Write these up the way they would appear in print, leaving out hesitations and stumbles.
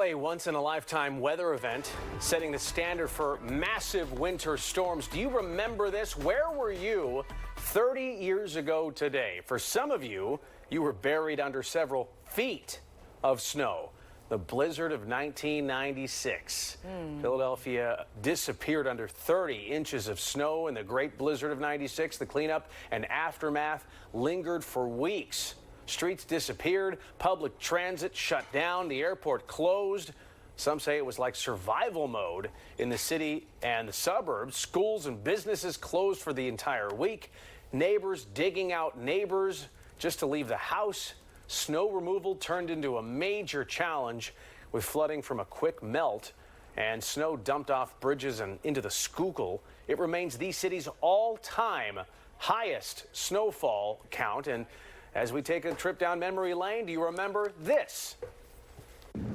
Well, a once-in-a-lifetime weather event setting the standard for massive winter storms. Do you remember this? Where were you 30 years ago today? For some of you, you were buried under several feet of snow. The blizzard of 1996. Philadelphia disappeared under 30 inches of snow in the Great Blizzard of 96. The cleanup and aftermath lingered for weeks. Streets disappeared, public transit shut down, the airport closed. Some say it was like survival mode in the city and the suburbs. Schools and businesses closed for the entire week. Neighbors digging out neighbors just to leave the house. Snow removal turned into a major challenge with flooding from a quick melt and snow dumped off bridges and into the Schuylkill. It remains the city's all-time highest snowfall count. And as we take a trip down memory lane, do you remember this?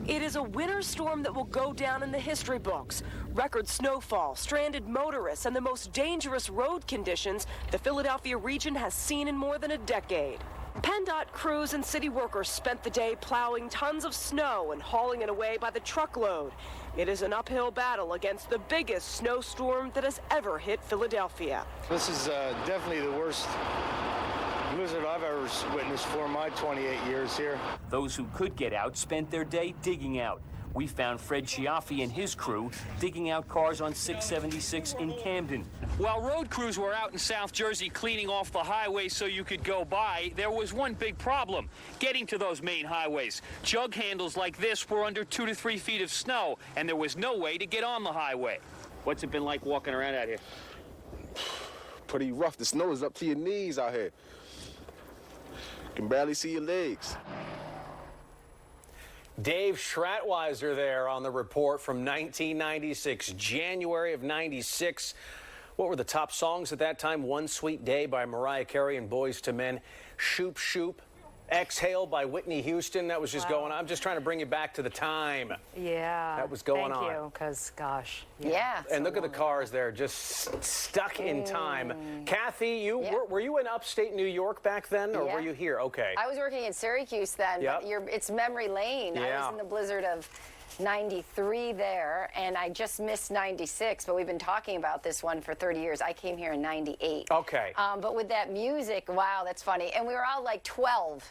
It is a winter storm that will go down in the history books. Record snowfall, stranded motorists, and the most dangerous road conditions the Philadelphia region has seen in more than a decade. PennDOT crews and city workers spent the day plowing tons of snow and hauling it away by the truckload. It is an uphill battle against the biggest snowstorm that has ever hit Philadelphia. This is definitely the worst blizzard I've ever witnessed for my 28 years here. Those who could get out spent their day digging out. We found Fred Chiaffi and his crew digging out cars on 676 in Camden. While road crews were out in South Jersey cleaning off the highway so you could go by, there was one big problem, getting to those main highways. Jug handles like this were under 2 to 3 feet of snow, and there was no way to get on the highway. What's it been like walking around out here? Pretty rough. The snow is up to your knees out here. You can barely see your legs. Dave Schratweiser there on the report from 1996, January of 96. What were the top songs at that time? One Sweet Day by Mariah Carey and Boyz II Men. Shoop Shoop. Exhale by Whitney Houston. That was just going on. I'm just trying to bring you back to the time. Yeah. That was going on. Thank you, because gosh. Yeah. And look at the cars there, just stuck in time. Kathy, were you in upstate New York back then, or were you here? Okay. I was working in Syracuse then, but it's memory lane. I was in the blizzard of 93 there, and I just missed 96, but we've been talking about this one for 30 years. I came here in 98. Okay. But with that music, wow, that's funny. And we were all like 12.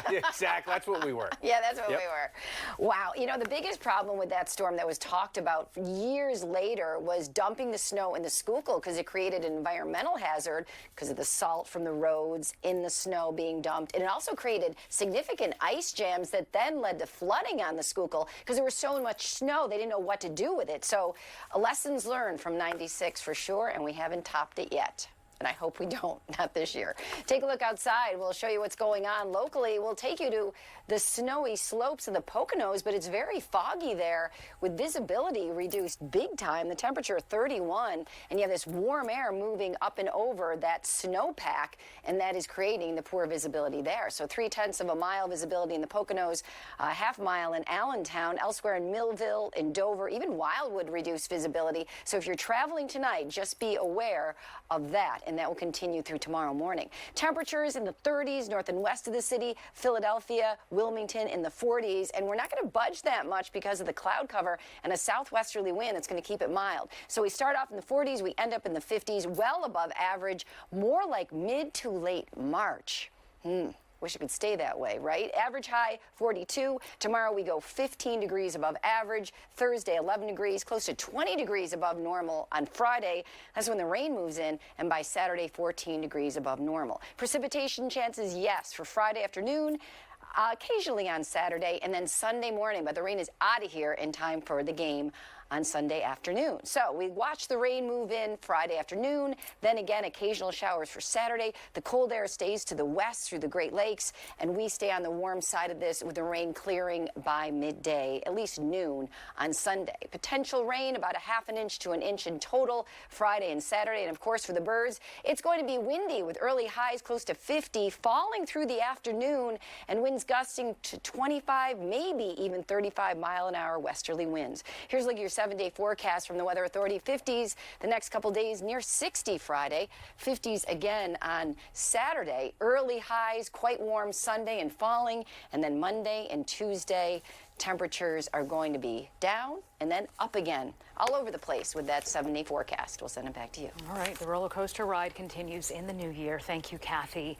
Exactly, that's what we were. Yeah, that's what we were. Wow, you know, the biggest problem with that storm that was talked about years later was dumping the snow in the Schuylkill, because it created an environmental hazard because of the salt from the roads in the snow being dumped. And it also created significant ice jams that then led to flooding on the Schuylkill because there was so much snow, they didn't know what to do with it. So lessons learned from 96 for sure, and we haven't topped it yet. And I hope we don't, not this year. Take a look outside. We'll show you what's going on locally. We'll take you to the snowy slopes of the Poconos, but it's very foggy there with visibility reduced big time. The temperature 31, and you have this warm air moving up and over that snowpack, and that is creating the poor visibility there. So 0.3 of a mile visibility in the Poconos, a half mile in Allentown, elsewhere in Millville, in Dover, even Wildwood reduced visibility. So if you're traveling tonight, just be aware of that. And that will continue through tomorrow morning. Temperatures in the 30s north and west of the city, Philadelphia, Wilmington in the 40s, and we're not going to budge that much because of the cloud cover and a southwesterly wind that's going to keep it mild. So we start off in the 40s, we end up in the 50s, well above average, more like mid to late March. Wish it could stay that way, right? Average high 42. Tomorrow we go 15 degrees above average. Thursday 11 degrees, close to 20 degrees above normal. On Friday, that's when the rain moves in, and by Saturday 14 degrees above normal. Precipitation chances, yes, for Friday afternoon. Occasionally on Saturday, and then Sunday morning, but the rain is out of here in time for the game on Sunday afternoon. So we watch the rain move in Friday afternoon, then again occasional showers for Saturday. The cold air stays to the west through the Great Lakes, and we stay on the warm side of this with the rain clearing by midday, at least noon on Sunday. Potential rain about a ½ inch to an inch in total Friday and Saturday. And of course for the birds, it's going to be windy with early highs close to 50, falling through the afternoon, and winds gusting to 25, maybe even 35-mile-an-hour westerly winds. Here's a look at your 7-day forecast from the Weather Authority. 50s the next couple days, near 60 Friday. 50s again on Saturday. Early highs, quite warm Sunday and falling. And then Monday and Tuesday, temperatures are going to be down and then up again all over the place with that 70 forecast. We'll send it back to you. All right, the roller coaster ride continues in the new year. Thank you, Kathy.